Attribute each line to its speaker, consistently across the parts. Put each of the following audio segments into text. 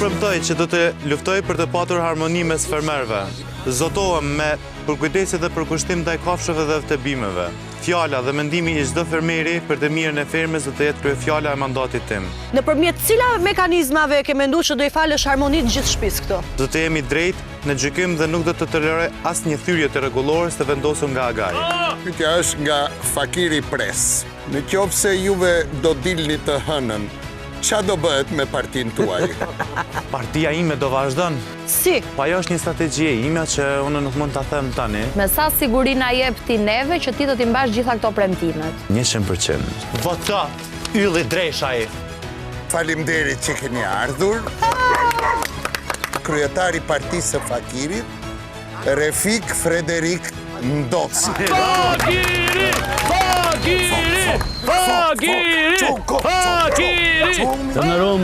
Speaker 1: premtoj që do të luftoj për të patur harmoni mes fermerëve. Zotohem me përkujdesit dhe përkushtim ndaj kafshëve dhe të bimeve. Fjala dhe mendimi i çdo fermeri për të mirën e fermës do të jetë kryefjala e mandatit tim.
Speaker 2: Nëpërmjet cilave mekanizmave ke menduar që do i falësh harmoninë gjithë shtëpisë këto?
Speaker 1: Do të jemi drejt në gjykim dhe nuk do të toleroj asnjë thyrje të rregullore të vendosur nga Agaj.
Speaker 3: Pyetja është nga Fakiri Pres. Në qoftë se juve do dilni të hënën, qa do bëhet me partinë tuaj?
Speaker 1: Partia ime do vazhdon.
Speaker 2: Si?
Speaker 1: Po ajo është një strategji ime që unë nuk mund ta them tani.
Speaker 4: Me sa siguri na jep ti neve që ti do t'i mbash gjitha këto premtimet?
Speaker 1: 100%. Vota Ylli Dreshaj.
Speaker 3: Faleminderit që keni ardhur. Kryetari Partisë së Fakirit, Refik Frederik Ndoci.
Speaker 5: Fakiri! Të nërum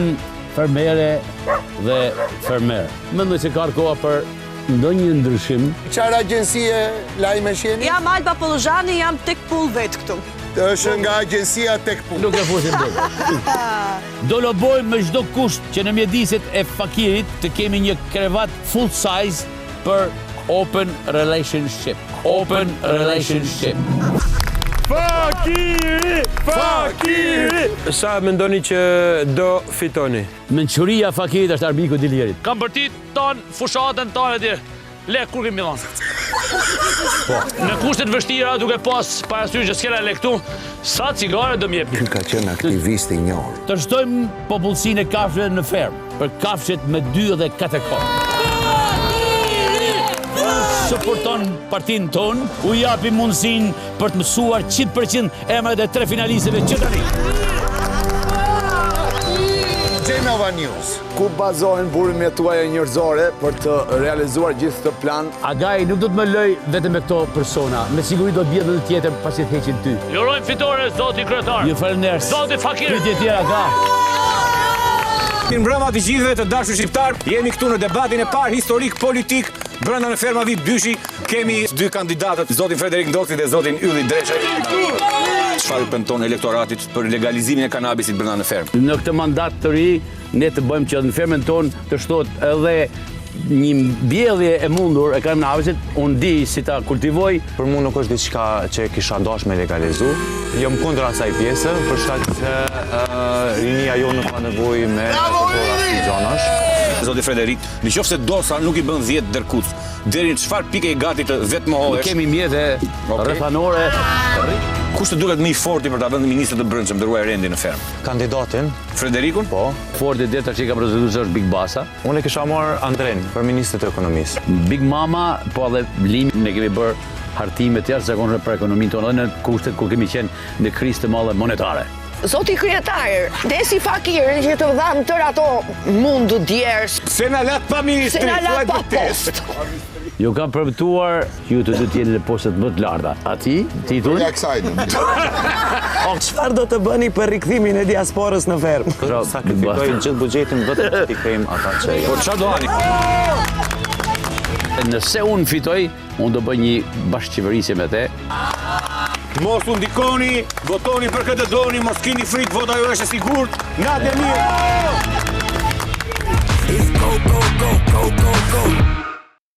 Speaker 5: fermere dhe fermer. Mendoj se ka koha për ndonjë ndryshim.
Speaker 3: Çfarë agjencie lajme shjeni?
Speaker 2: Jam Alba Pollozhani, jam tek pull vet këtu.
Speaker 3: Është nga agjencia Tekpull.
Speaker 5: Nuk e fusim dot. Do lobojmë me çdo kusht që në mjediset e Fakirit të kemi një krevat full size për open relationship. Open relationship.
Speaker 6: Fakiri! Sa mendoni që do fitoni?
Speaker 5: Mençuria e Fakirit është armiku i Dilierit.
Speaker 7: Kam bërtit ton, fushatën tonë e le kur kemi dhënë. Në kushtet vështira duke pas parasysh që s'kena le këtu, sa cigare do m'jepni?
Speaker 3: Ky ka qenë aktivist i njohur.
Speaker 5: Të shtojmë popullsinë e kafshëve në fermë, për kafshët me 2 dhe 4 kohë. Suporton partinë tonë, u japi mundësinë për të mësuar 100% emrat e 3 finalistëve që tani.
Speaker 3: Genova News.
Speaker 8: Ku bazohen burimjet tuaja njerëzore për të realizuar gjithë këtë plan?
Speaker 5: Agaj nuk do të më lëj vetëm me këto persona, me siguri do të bie edhe tjetër pasi të heqin ty.
Speaker 7: Jurojmë fitore, zoti kryetar.
Speaker 5: Ju falenderoj.
Speaker 7: Zoti Fakiri.
Speaker 5: Pyetje tjera ka.
Speaker 9: Mbrëma të gjithëve të dashur shqiptar, jemi këtu në debatin e parë historik politik brenda në ferma VIP Dyshi. Kemi 2 kandidatët, zotin Frederik Ndoci dhe zotin Ylli Dreshaj. Çfarë premton elektoratit për legalizimin e kanabisit brenda në fermë?
Speaker 5: Në këtë mandat të ri, ne të bëjmë që në fermën tonë të shtohet edhe një mbjellje e mundur e kanabisit, unë di si ta kultivoj.
Speaker 1: Për mua nuk është diçka që kisha dashur me legalizu. Jam kundër asaj pjese, për shkak se rinia jo nuk ka nevojë me zonash.
Speaker 9: Zoti Frederik, nëse dosa nuk i bën 10 dërkuc, deri në çfarë pike i gati të vetmohohesh?
Speaker 5: Kemi mjete rrethanore.
Speaker 9: Kush të duket më i forti për ta vënë ministrin të brendshëm të ruaj rendin në fermë?
Speaker 1: Kandidatin?
Speaker 9: Frederikun?
Speaker 1: Po.
Speaker 5: Forti deri tash ka proceduar është Big Basa.
Speaker 1: Unë e kisha marrë Andren për ministrin e ekonomisë.
Speaker 5: Big Mama, po edhe Limi, ne kemi bërë hartime të jashtëzakonshme për ekonominë tonë, edhe në kushtet ku kemi qenë në krizë të madhe monetare.
Speaker 2: Zoti kryetar, desi Fakiri që të dhamë tërë ato mundu djerës.
Speaker 9: Se na lat pa ministri,
Speaker 2: se na lat pa post.
Speaker 5: Ju kam premtuar ju të dy të jeni në postet më të larta. A ti? Ti thua?
Speaker 10: Çfarë do të bëni për rikthimin e diasporës në fermë?
Speaker 1: Sakrifikojmë gjithë buxhetin vetëm të krijojmë ata që.
Speaker 9: Po çfarë do ani?
Speaker 5: Nëse unë fitoj, unë do bëj një bashkëqeverisje me te.
Speaker 9: Mos u ndikoni, votoni për këtë doni, mos keni frikë, vota ju është e sigurt. Natë mirë.
Speaker 11: Go, go, go, go, go, go.